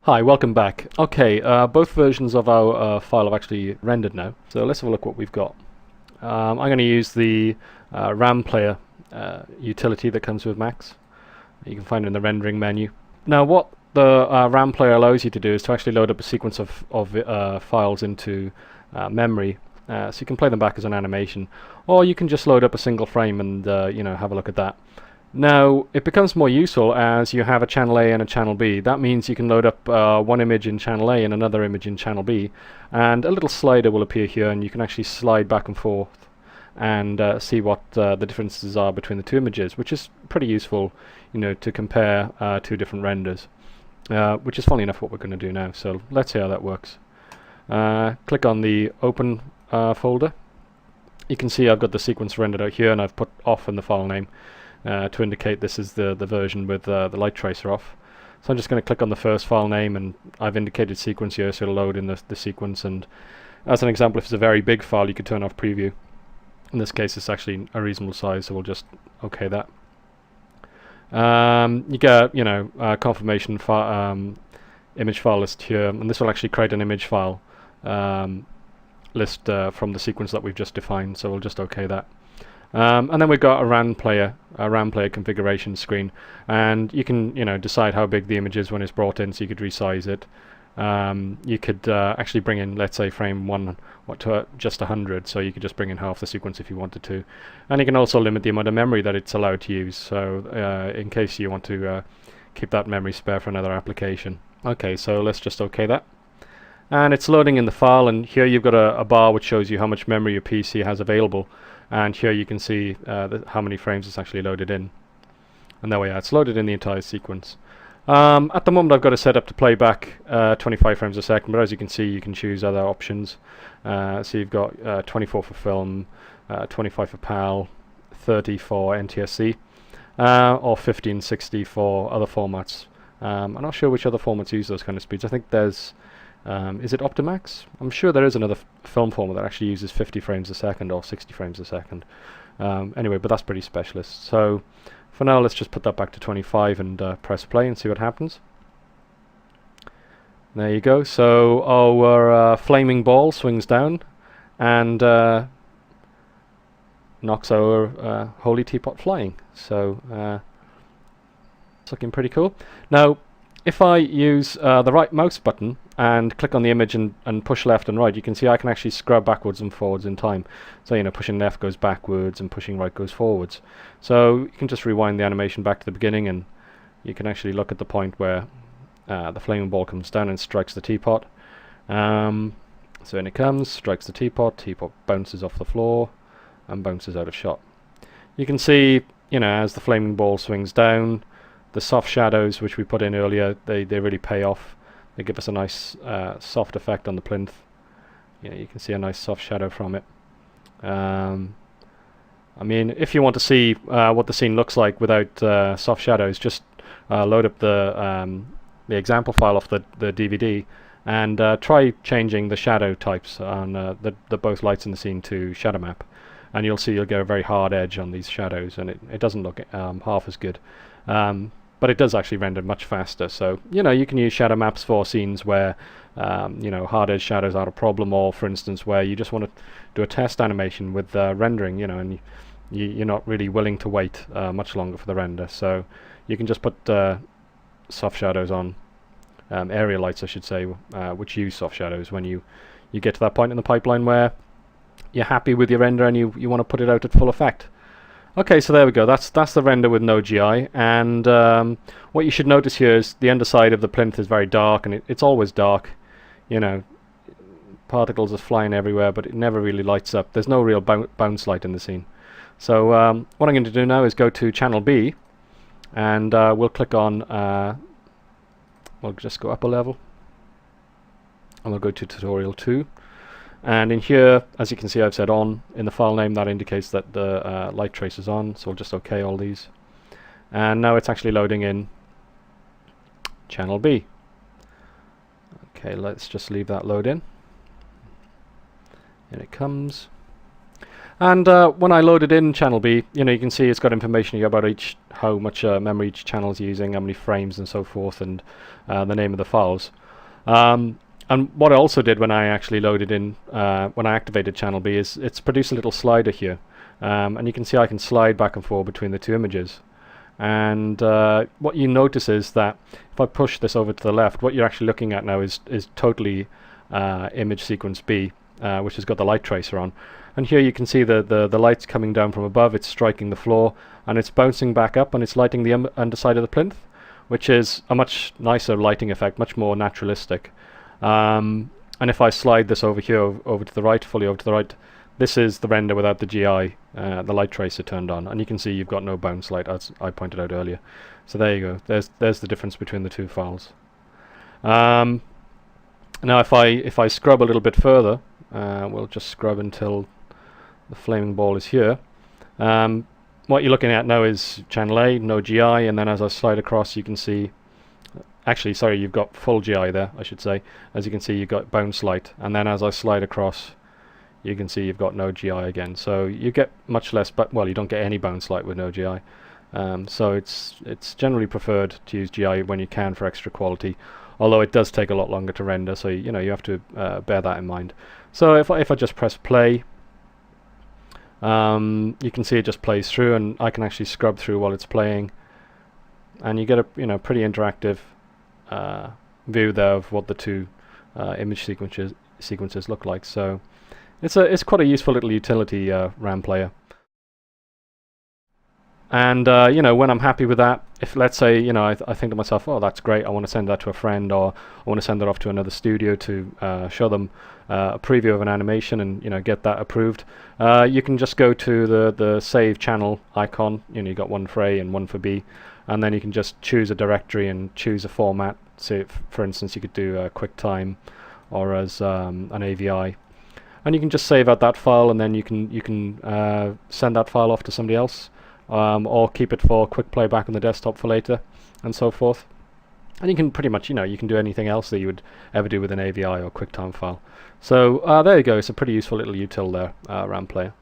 Hi, welcome back. Okay, both versions of our file have actually rendered now, so let's have a look what we've got. I'm going to use the RAM player utility that comes with Macs. You can find it in the rendering menu. Now what the RAM player allows you to do is to actually load up a sequence of files into memory, so you can play them back as an animation, or you can just load up a single frame and have a look at that. Now, it becomes more useful as you have a channel A and a channel B. That means you can load up one image in channel A and another image in channel B, and a little slider will appear here, and you can actually slide back and forth and see what the differences are between the two images, which is pretty useful, to compare two different renders, which is funny enough what we're going to do now. So let's see how that works. Click on the Open folder. You can see I've got the sequence rendered out here, and I've put off in the file name to indicate this is the version with the light tracer off. So I'm just going to click on the first file name, and I've indicated sequence here, so it'll load in the sequence. And as an example, if it's a very big file, you could turn off preview. In this case, it's actually a reasonable size, so we'll just OK that. You get confirmation image file list here, and this will actually create an image file list from the sequence that we've just defined. So we'll just OK that. And then we've got a RAM player configuration screen, and you can decide how big the image is when it's brought in, so you could resize it. You could actually bring in, let's say, frame 1 to just 100, so you could just bring in half the sequence if you wanted to. And you can also limit the amount of memory that it's allowed to use, so in case you want to keep that memory spare for another application. Okay, so let's just OK that. And it's loading in the file, and here you've got a bar which shows you how much memory your PC has available. And here you can see how many frames it's actually loaded in. And there we are, it's loaded in the entire sequence. At the moment I've got it set up to play back 25 frames a second, but as you can see, you can choose other options. So you've got 24 for film, 25 for PAL, 30 for NTSC, or 1560 for other formats. I'm not sure which other formats use those kind of speeds. I think there's is it Optimax? I'm sure there is another film format that actually uses 50 frames a second or 60 frames a second. Anyway, but that's pretty specialist. So for now, let's just put that back to 25 and press play and see what happens. There you go. So our flaming ball swings down and knocks our holy teapot flying. So it's looking pretty cool. Now, if I use the right mouse button and click on the image and push left and right, you can see I can actually scrub backwards and forwards in time. So pushing left goes backwards and pushing right goes forwards. So you can just rewind the animation back to the beginning, and you can actually look at the point where the flaming ball comes down and strikes the teapot. So in it comes, strikes the teapot bounces off the floor and bounces out of shot. You can see, as the flaming ball swings down, the soft shadows which we put in earlier, they really pay off. They give us a nice soft effect on the plinth. You can see a nice soft shadow from it. I mean, if you want to see what the scene looks like without soft shadows, just load up the example file off the DVD and try changing the shadow types on the both lights in the scene to shadow map, and you'll see you'll get a very hard edge on these shadows, and it doesn't look half as good. But it does actually render much faster. So you can use shadow maps for scenes where hard edge shadows are a problem, or for instance where you just want to do a test animation with rendering, and you're not really willing to wait much longer for the render. So you can just put soft shadows on, area lights I should say, which use soft shadows when you get to that point in the pipeline where you're happy with your render and you want to put it out at full effect. Okay, so there we go. That's the render with no GI, and what you should notice here is the underside of the plinth is very dark, and it's always dark. Particles are flying everywhere, but it never really lights up. There's no real bounce light in the scene. So what I'm going to do now is go to channel B, and we'll click on. We'll just go up a level, and we'll go to tutorial 2. And in here, as you can see, I've said on in the file name. That indicates that the light trace is on, so we'll just OK all these. And now it's actually loading in channel B. Okay, let's just leave that load in. And it comes. And when I loaded in channel B, you can see it's got information here about how much memory each channel is using, how many frames and so forth, and the name of the files. And what I also did when I actually loaded in, when I activated channel B, is it's produced a little slider here. And you can see I can slide back and forth between the two images. And what you notice is that if I push this over to the left, what you're actually looking at now is totally image sequence B, which has got the light tracer on. And here you can see the light's coming down from above, it's striking the floor, and it's bouncing back up, and it's lighting the underside of the plinth, which is a much nicer lighting effect, much more naturalistic. And if I slide this over here, over to the right, fully over to the right, this is the render without the GI, the light tracer turned on, and you can see you've got no bounce light, as I pointed out earlier. So there you go. There's the difference between the two files. Now, if I scrub a little bit further, we'll just scrub until the flaming ball is here. What you're looking at now is channel A, no GI, and then as I slide across, you can see. Actually, sorry, you've got full GI there, I should say. As you can see, you've got bounce light, and then as I slide across, you can see you've got no GI again. So you get much less, but well, you don't get any bounce light with no GI. So it's generally preferred to use GI when you can for extra quality, although it does take a lot longer to render. So you have to bear that in mind. So if I just press play, you can see it just plays through, and I can actually scrub through while it's playing, and you get a pretty interactive view there of what the two image sequences look like. So it's quite a useful little utility, RAM player. And when I'm happy with that, if let's say I think to myself, oh, that's great, I want to send that to a friend, or I want to send that off to another studio to show them a preview of an animation and get that approved, you can just go to the save channel icon. You've got one for A and one for B, and then you can just choose a directory and choose a format. So for instance, you could do QuickTime or as an AVI, and you can just save out that file, and then you can send that file off to somebody else. Or keep it for quick playback on the desktop for later, and so forth. And you can pretty much, you can do anything else that you would ever do with an AVI or QuickTime file. So there you go. It's a pretty useful little util there, RAM player.